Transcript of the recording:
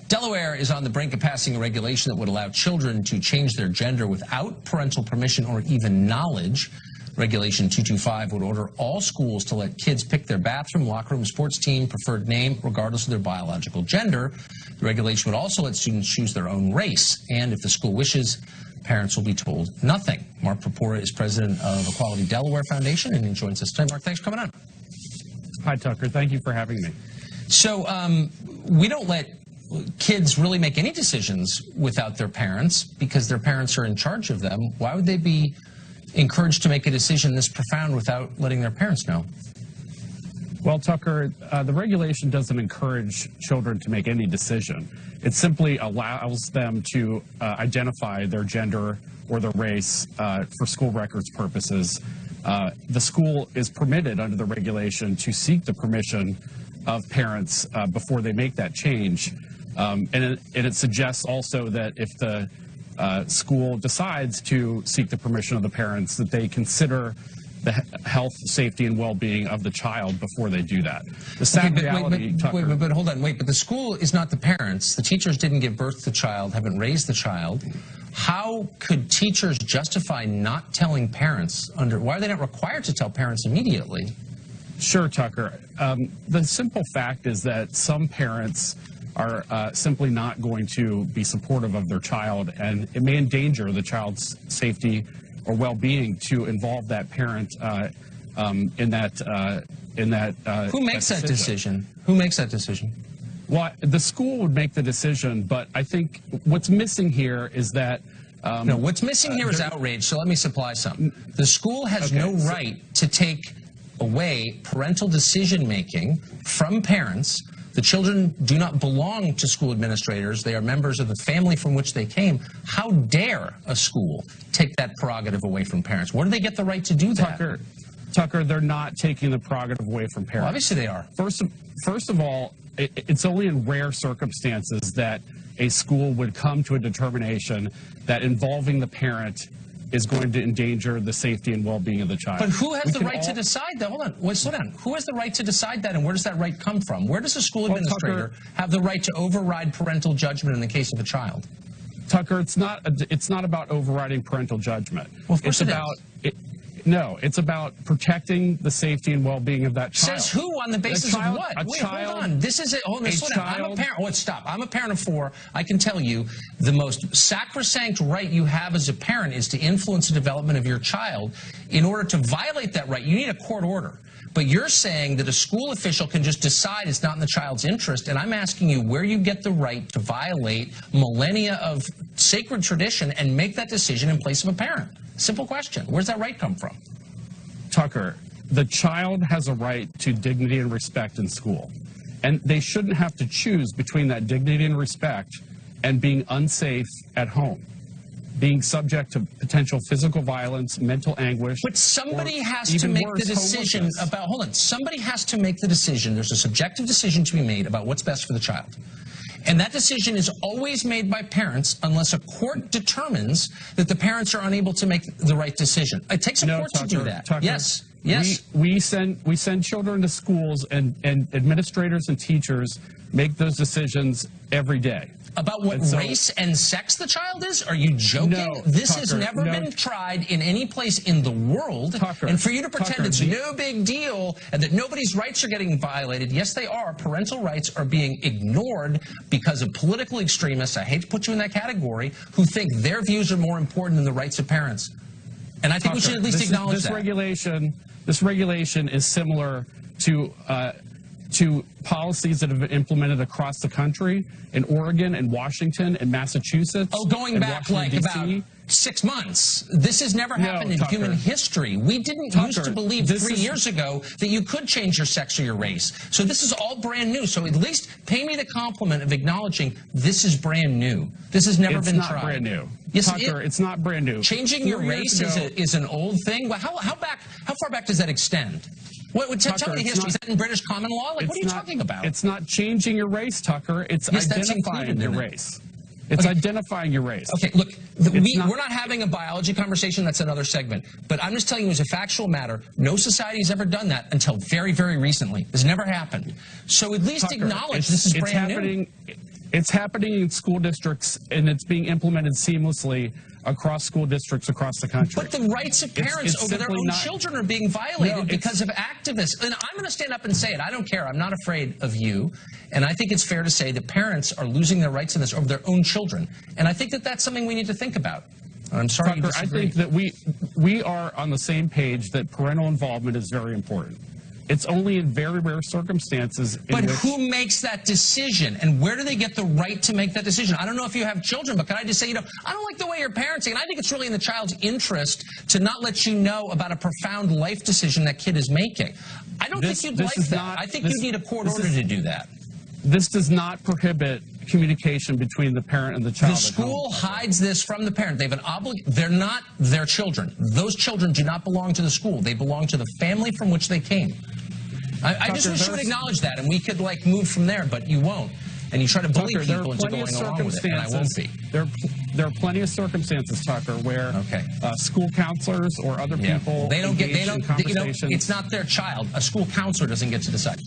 Delaware is on the brink of passing a regulation that would allow children to change their gender without parental permission or even knowledge. Regulation 225 would order all schools to let kids pick their bathroom, locker room, sports team, preferred name, regardless of their biological gender. The regulation would also let students choose their own race, and if the school wishes, parents will be told nothing. Mark Purpura is president of Equality Delaware Foundation, and he joins us today. Mark, thanks for coming on. Hi, Tucker. Thank you for having me. So we don't let kids really make any decisions without their parents because their parents are in charge of them. Why would they be encouraged to make a decision this profound without letting their parents know? Well, Tucker, the regulation doesn't encourage children to make any decision. It simply allows them to identify their gender or their race for school records purposes. The school is permitted under the regulation to seek the permission of parents before they make that change. And it suggests also that if the school decides to seek the permission of the parents, that they consider the health, safety, and well-being of the child before they do that. The sad reality, Tucker, but hold on, but the school is not the parents. The teachers didn't give birth to the child, haven't raised the child. How could teachers justify not telling parents why are they not required to tell parents immediately? Sure, Tucker. The simple fact is that some parents are simply not going to be supportive of their child, and it may endanger the child's safety or well-being to involve that parent in that. Who makes that decision? Who makes that decision? Well, the school would make the decision, but I think what's missing here is that. No, what's missing here is outrage. So let me supply some. The school has no right to take away parental decision-making from parents. The children do not belong to school administrators. They are members of the family from which they came. How dare a school take that prerogative away from parents? Where do they get the right to do that? Tucker, they're not taking the prerogative away from parents. Well, obviously they are. First of all, it's only in rare circumstances that a school would come to a determination that involving the parent is going to endanger the safety and well-being of the child. But who has the right to decide that? Hold on. Wait, slow down. Who has the right to decide that, and where does that right come from? Where does a school administrator have the right to override parental judgment in the case of a child? Tucker, it's not about overriding parental judgment. Well, of course No, it's about protecting the safety and well-being of that child. Says who on the basis of what? Wait, hold on. This is it. Hold on, slow down. I'm a parent. Oh, stop. I'm a parent of 4. I can tell you the most sacrosanct right you have as a parent is to influence the development of your child. In order to violate that right, you need a court order. But you're saying that a school official can just decide it's not in the child's interest, and I'm asking you where you get the right to violate millennia of sacred tradition and make that decision in place of a parent. Simple question. Where's that right come from? Tucker, the child has a right to dignity and respect in school. And they shouldn't have to choose between that dignity and respect and being unsafe at home, being subject to potential physical violence, mental anguish. But somebody has to make the decision about, hold on, somebody has to make the decision. There's a subjective decision to be made about what's best for the child. And that decision is always made by parents unless a court determines that the parents are unable to make the right decision. It takes a court to do that. Tucker, yes. Yes. We send children to schools, and administrators and teachers make those decisions every day. About what race and sex the child is? Are you joking? No, this has never been tried in any place in the world. And for you to pretend it's no big deal and that nobody's rights are getting violated, yes, they are. Parental rights are being ignored because of political extremists, I hate to put you in that category, who think their views are more important than the rights of parents. And I think we should at least acknowledge that. This regulation is similar to policies that have been implemented across the country in Oregon and Washington and Massachusetts. Oh, going back like about 6 months. This has never happened in human history. We didn't used to believe 3 years ago that you could change your sex or your race. So this is all brand new. So at least pay me the compliment of acknowledging this is brand new. This has never been tried. It's not brand new. Yes, Tucker, it's not brand new. Changing your race is an old thing. Well, how far back does that extend? Tell me the history. Is that in British common law? Like, what are you talking about? It's not changing your race, Tucker. It's identifying your race. It's identifying your race. Okay, look, we're not having a biology conversation. That's another segment. But I'm just telling you as a factual matter, no society has ever done that until very, very recently. It's never happened. So at least Tucker, acknowledge this is brand new. It's happening in school districts, and it's being implemented seamlessly across school districts across the country. But the rights of parents over their own children are being violated because of activists. And I'm going to stand up and say it. I don't care. I'm not afraid of you. And I think it's fair to say that parents are losing their rights in this over their own children. And I think that that's something we need to think about. I'm sorry you disagree. I think that we are on the same page that parental involvement is very important. It's only in very rare circumstances. But who makes that decision? And where do they get the right to make that decision? I don't know if you have children, but can I just say, I don't like the way you're parenting, and I think it's really in the child's interest to not let you know about a profound life decision that kid is making. I don't think you'd like that. I think you need a court order to do that. This does not prohibit communication between the parent and the child. The school hides this from the parent. They have an obligation. They're not their children. Those children do not belong to the school. They belong to the family from which they came. I just wish you would acknowledge that, and we could move from there, but you won't. And you try to bully people into going along with it, and I won't be. There are plenty of circumstances, Tucker, where school counselors or other people engage in conversations. It's not their child. A school counselor doesn't get to decide.